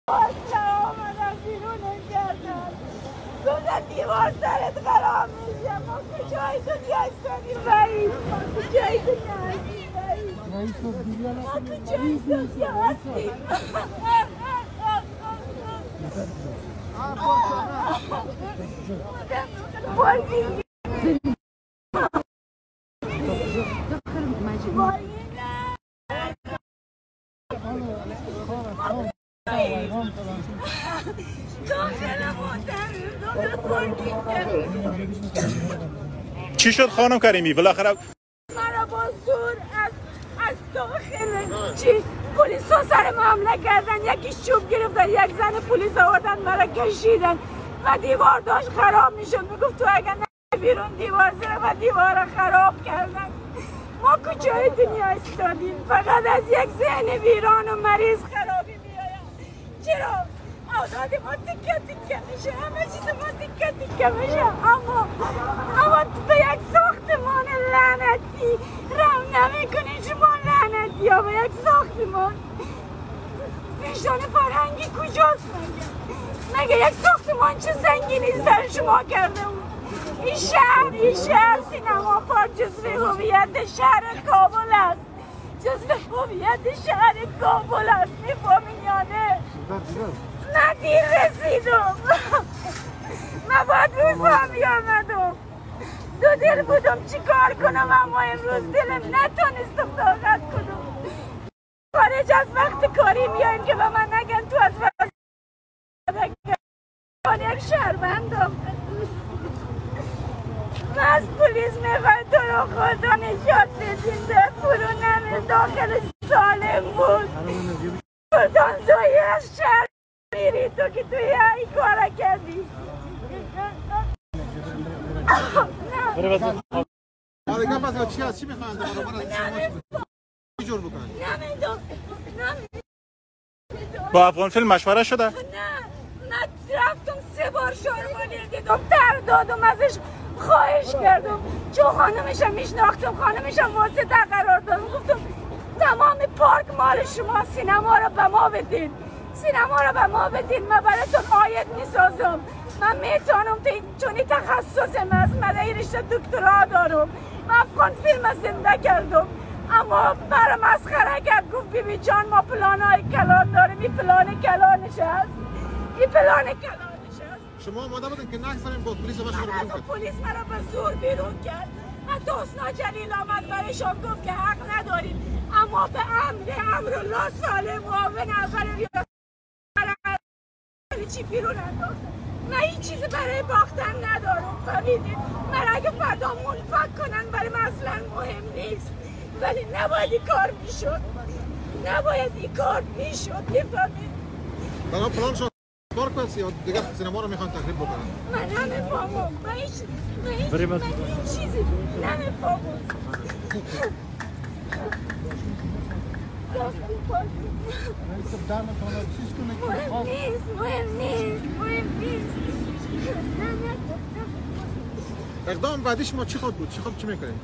اصلا آمدن بیرونم کردن گفتن دیوار سرت خراب میشه. ما کجای دنیا هستیم وحید؟ ما کجای دنیا هستیم وحید؟ ما کجای دنیا هستیم؟ چی شد خانم کریمی بالاخره؟ مرا با زور از داخل چی پلیسا سرم حمله کردن. یکی چوب گرفتن، یک زن پلیس آوردن مرا کشیدن و دیوار داشت خراب میشد. میگفت تو اگر نه بیرون دیوار زیر و دیوار خراب کردن. ما کجای دنیا استادیم؟ فقط از یک ذهن ویران و مریض خرابی میایم. چرا؟ اولاد ما تکه تکه میشه، همه چیز ما تکه تکه میشه. اما به یک ساختمان لعنتی رحم نمیکنی شما لعنتی ها. به یک ساختمان پیشان فرهنگی کجاست مگه یک ساختمان چه زنگینی سر شما کرده بود؟ این شهر سینما پارک جزو هویت شهر کابل است. جزو هویت شهر کابل است. میفهمین یا نه؟ من دیر رسیدم. من باید بفهم یا ندم. دو دل بودم چی کار کنم اما امروز دلم نتونستم طاقت کنم. خارج از وقت کاری میایم که به من نگن تو از وقت یک شهروندم. من از پلیس میخوای تو رو خدا نجات بدین. به فرونم داخل سالم بود. سلطان زویی از شهر میری تو که توی این کارا کردی. آره گفت از چی هست؟ چی میخواهند؟ چی جور بکنن؟ نمیدونم. با افغان فیلم مشوره شده؟ نه من رفتم 3 بار شارمانی دیدم، در دادم ازش خواهش کردم چون خانمشم میشناختم، خانمشم واسطه قرار دادم. گفتم تمام پارک مال شما، سینما رو به ما بدین، سینما رو به ما بدین، من براتون آید میسازم. من میتونم چون تخصصم است، من این رشته دکترا دارم. من افغان فیلم زنده کردم اما برای مسخره کرد. گفت بیبی جان ما پلانای کلان داریم. این پلان کلانش هست، این پلان کلانش هست. شما آماده بودین که نگذاریم با پلیس و شما بیرون کرد؟ پلیس مرا به زور بیرون کرد. حتی حسنا جلیل آمد برایشان گفت که حق نداریم اما به امرالله صالح معاون اول ریاست چی بیرون انداخت. من این چیزی برای باختن ندارم. فهمیدید؟ من اگه فردا منفق کنن برای من اصلا مهم نیست، ولی نباید این کار میشد. نباید این کار میشد. بفهمید؟ برای پلان شد پارک بس یا دیگه سینما رو میخوان تخریب بکنن؟ من نمیفهمم. من این چیزی نمیفهمم. مهم نیست. اقدام بعدیش ما چی خود بود؟ چی میکنیم؟